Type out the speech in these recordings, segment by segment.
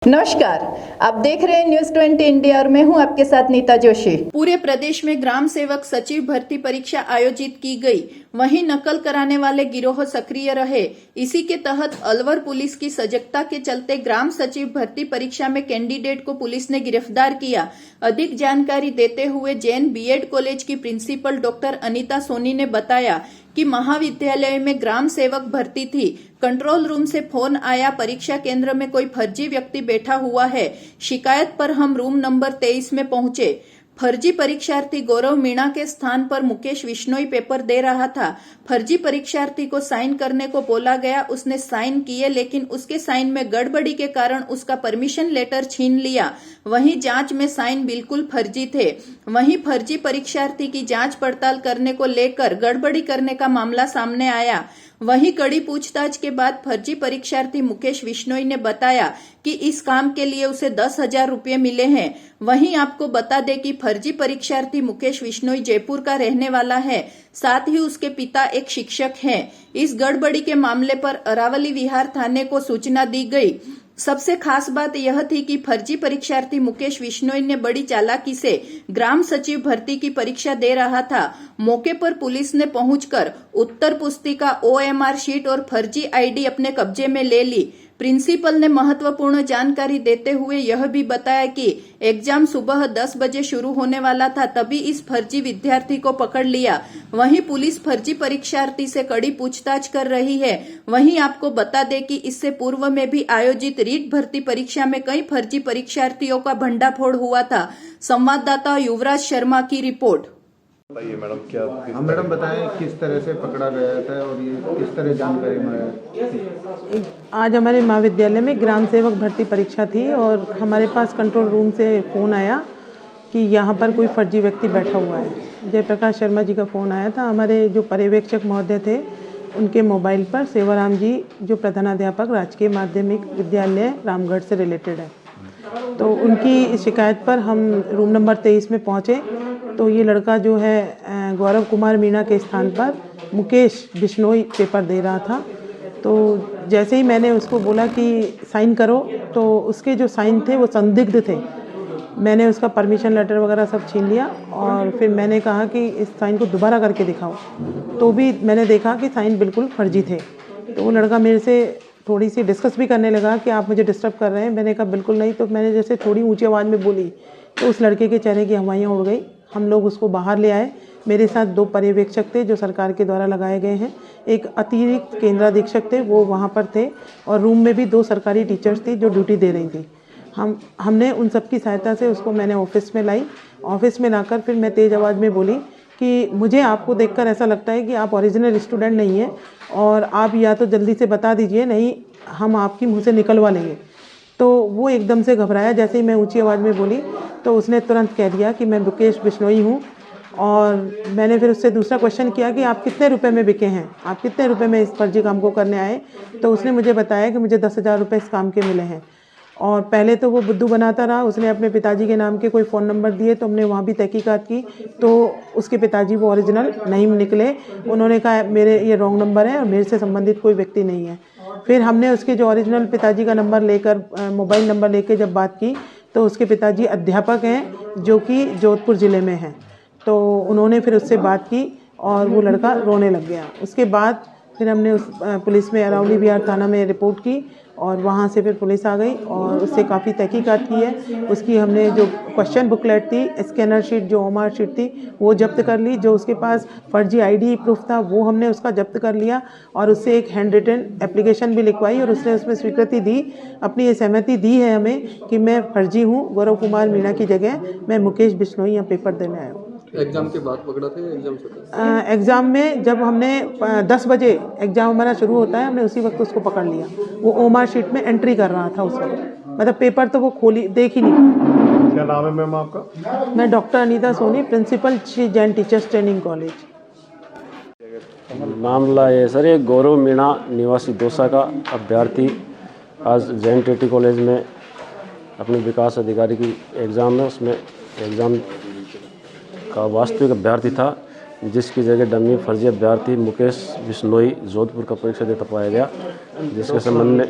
नमस्कार, आप देख रहे हैं न्यूज 20 इंडिया और मैं हूं आपके साथ नीता जोशी। पूरे प्रदेश में ग्राम सेवक सचिव भर्ती परीक्षा आयोजित की गई, वहीं नकल कराने वाले गिरोह सक्रिय रहे। इसी के तहत अलवर पुलिस की सजगता के चलते ग्राम सचिव भर्ती परीक्षा में कैंडिडेट को पुलिस ने गिरफ्तार किया। अधिक जानकारी देते हुए जैन बीएड कॉलेज की प्रिंसिपल डॉक्टर अनीता सोनी ने बताया कि महाविद्यालय में ग्राम सेवक भर्ती थी। कंट्रोल रूम से फोन आया, परीक्षा केंद्र में कोई फर्जी व्यक्ति बैठा हुआ है। शिकायत पर हम रूम नंबर 23 में पहुंचे। फर्जी परीक्षार्थी गौरव मीणा के स्थान पर मुकेश बिश्नोई पेपर दे रहा था। फर्जी परीक्षार्थी को साइन करने को बोला गया, उसने साइन किए, लेकिन उसके साइन में गड़बड़ी के कारण उसका परमिशन लेटर छीन लिया। वहीं जांच में साइन बिल्कुल फर्जी थे। वहीं फर्जी परीक्षार्थी की जांच पड़ताल करने को लेकर गड़बड़ी करने का मामला सामने आया। वहीं कड़ी पूछताछ के बाद फर्जी परीक्षार्थी मुकेश बिश्नोई ने बताया कि इस काम के लिए उसे 10,000 रुपये मिले हैं। वहीं आपको बता दें कि फर्जी परीक्षार्थी मुकेश बिश्नोई जयपुर का रहने वाला है, साथ ही उसके पिता एक शिक्षक हैं। इस गड़बड़ी के मामले पर अरावली विहार थाने को सूचना दी गई। सबसे खास बात यह थी कि फर्जी परीक्षार्थी मुकेश बिश्नोई ने बड़ी चालाकी से ग्राम सचिव भर्ती की परीक्षा दे रहा था। मौके पर पुलिस ने पहुंचकर उत्तर पुस्तिका, OMR शीट और फर्जी ID अपने कब्जे में ले ली। प्रिंसिपल ने महत्वपूर्ण जानकारी देते हुए यह भी बताया कि एग्जाम सुबह 10 बजे शुरू होने वाला था, तभी इस फर्जी विद्यार्थी को पकड़ लिया। वहीं पुलिस फर्जी परीक्षार्थी से कड़ी पूछताछ कर रही है। वहीं आपको बता दें कि इससे पूर्व में भी आयोजित रीट भर्ती परीक्षा में कई फर्जी परीक्षार्थियों का भंडाफोड़ हुआ था। संवाददाता युवराज शर्मा की रिपोर्ट। बताइए मैडम, क्या हम मैडम बताएं किस तरह से पकड़ा गया था और ये किस तरह जानकारी में। आज हमारे महाविद्यालय में ग्राम सेवक भर्ती परीक्षा थी और हमारे पास कंट्रोल रूम से फ़ोन आया कि यहाँ पर कोई फर्जी व्यक्ति बैठा हुआ है। जयप्रकाश शर्मा जी का फ़ोन आया था। हमारे जो पर्यवेक्षक महोदय थे उनके मोबाइल पर सेवाराम जी, जो प्रधानाध्यापक राजकीय माध्यमिक विद्यालय रामगढ़ से रिलेटेड है, तो उनकी शिकायत पर हम रूम नंबर 23 में पहुँचे। तो ये लड़का जो है गौरव कुमार मीणा के स्थान पर मुकेश बिश्नोई पेपर दे रहा था। तो जैसे ही मैंने उसको बोला कि साइन करो, तो उसके जो साइन थे वो संदिग्ध थे। मैंने उसका परमिशन लेटर वगैरह सब छीन लिया और फिर मैंने कहा कि इस साइन को दोबारा करके दिखाओ, तो भी मैंने देखा कि साइन बिल्कुल फर्जी थे। तो वो लड़का मेरे से थोड़ी सी डिस्कस भी करने लगा कि आप मुझे डिस्टर्ब कर रहे हैं। मैंने कहा बिल्कुल नहीं। तो मैंने जैसे थोड़ी ऊंची आवाज़ में बोली तो उस लड़के के चेहरे की हवाइयाँ उड़ गई। हम लोग उसको बाहर ले आए। मेरे साथ 2 पर्यवेक्षक थे जो सरकार के द्वारा लगाए गए हैं। एक अतिरिक्त केंद्राधीक्षक थे, वो वहाँ पर थे, और रूम में भी 2 सरकारी टीचर्स थी जो ड्यूटी दे रही थी। हमने उन सब की सहायता से उसको मैंने ऑफिस में लाई। ऑफिस में लाकर फिर मैं तेज़ आवाज़ में बोली कि मुझे आपको देखकर ऐसा लगता है कि आप ओरिजिनल स्टूडेंट नहीं हैं और आप या तो जल्दी से बता दीजिए, नहीं हम आपकी मुँह से निकलवा लेंगे। तो वो एकदम से घबराया। जैसे ही मैं ऊंची आवाज़ में बोली तो उसने तुरंत कह दिया कि मैं मुकेश बिश्नोई हूँ। और मैंने फिर उससे दूसरा क्वेश्चन किया कि आप कितने रुपए में बिके हैं, आप कितने रुपए में इस फर्जी काम को करने आए। तो उसने मुझे बताया कि मुझे 10,000 रुपये इस काम के मिले हैं। और पहले तो वो बुद्धू बनाता रहा। उसने अपने पिताजी के नाम के कोई फ़ोन नंबर दिए, तो हमने वहाँ भी तहकीकात की, तो उसके पिताजी वो ओरिजिनल नहीं निकले। उन्होंने कहा मेरे ये रॉन्ग नंबर है और मेरे से संबंधित कोई व्यक्ति नहीं है। फिर हमने उसके जो ओरिजिनल पिताजी का नंबर लेकर, मोबाइल नंबर लेकर जब बात की, तो उसके पिताजी अध्यापक हैं जो कि जोधपुर ज़िले में हैं। तो उन्होंने फिर उससे बात की और वो लड़का रोने लग गया। उसके बाद फिर हमने उस पुलिस में अरावली विहार थाना में रिपोर्ट की और वहाँ से फिर पुलिस आ गई और उससे काफ़ी तहकीकात की है। उसकी हमने जो क्वेश्चन बुकलेट थी, स्कैनर शीट जो OMR शीट थी, वो जब्त कर ली। जो उसके पास फर्जी ID प्रूफ था वो हमने उसका जब्त कर लिया और उससे एक हैंड रिटन एप्लीकेशन भी लिखवाई और उसने उसमें स्वीकृति दी, अपनी ये सहमति दी है हमें कि मैं फर्जी हूँ, गौरव कुमार मीणा की जगह मैं मुकेश बिश्नोई यहाँ पेपर देने आया हूँ। एग्जाम के बाद पकड़ा था? एग्ज़ाम में जब हमने 10 बजे एग्ज़ाम हमारा शुरू होता है, हमने उसी वक्त उसको पकड़ लिया। वो OMR शीट में एंट्री कर रहा था उस वक्त, मतलब पेपर तो वो देख ही नहीं। क्या नाम है मैम आपका? मैं doctor Anita Soni, principal Shri Jain teachers training college. मामला ये सर, ये गौरव मीणा निवासी दौसा का अभ्यर्थी आज जैन टीटी कॉलेज में अपने विकास अधिकारी की एग्ज़ाम है, उसमें एग्ज़ाम का वास्तविक अभ्यर्थी था, जिसकी जगह डमी फर्जी अभ्यर्थी मुकेश बिश्नोई जोधपुर का परीक्षा देता पाया गया, जिसके संबंध में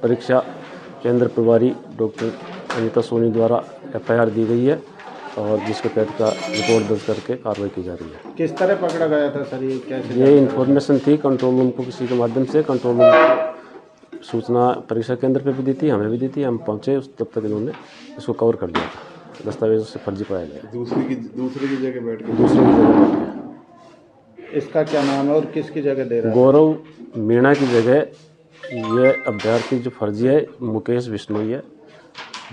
परीक्षा केंद्र प्रभारी डॉक्टर अनीता सोनी द्वारा FIR दी गई है और जिसके तहत का रिपोर्ट दर्ज करके कार्रवाई की जा रही है। किस तरह पकड़ा गया था सर, ये कैसे? ये इन्फॉर्मेशन थी कंट्रोल रूम को, किसी के माध्यम से कंट्रोल रूम को सूचना परीक्षा केंद्र पे भी दी थी, हमें भी दी थी। हम पहुंचे उस तब तक इन्होंने इसको कवर कर दिया था, दस्तावेजों से फर्जी पाया गया। दूसरे की जगह बैठ के दूसरे की जगह बैठ गया। इसका क्या नाम है और किसकी जगह दे रहा है? गौरव मीणा की जगह ये अभ्यर्थी जो फर्जी है मुकेश बिश्नोई है,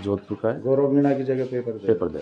जोधपुर का है, गौरव मीणा की जगह पेपर दे रहा है। पेपर दे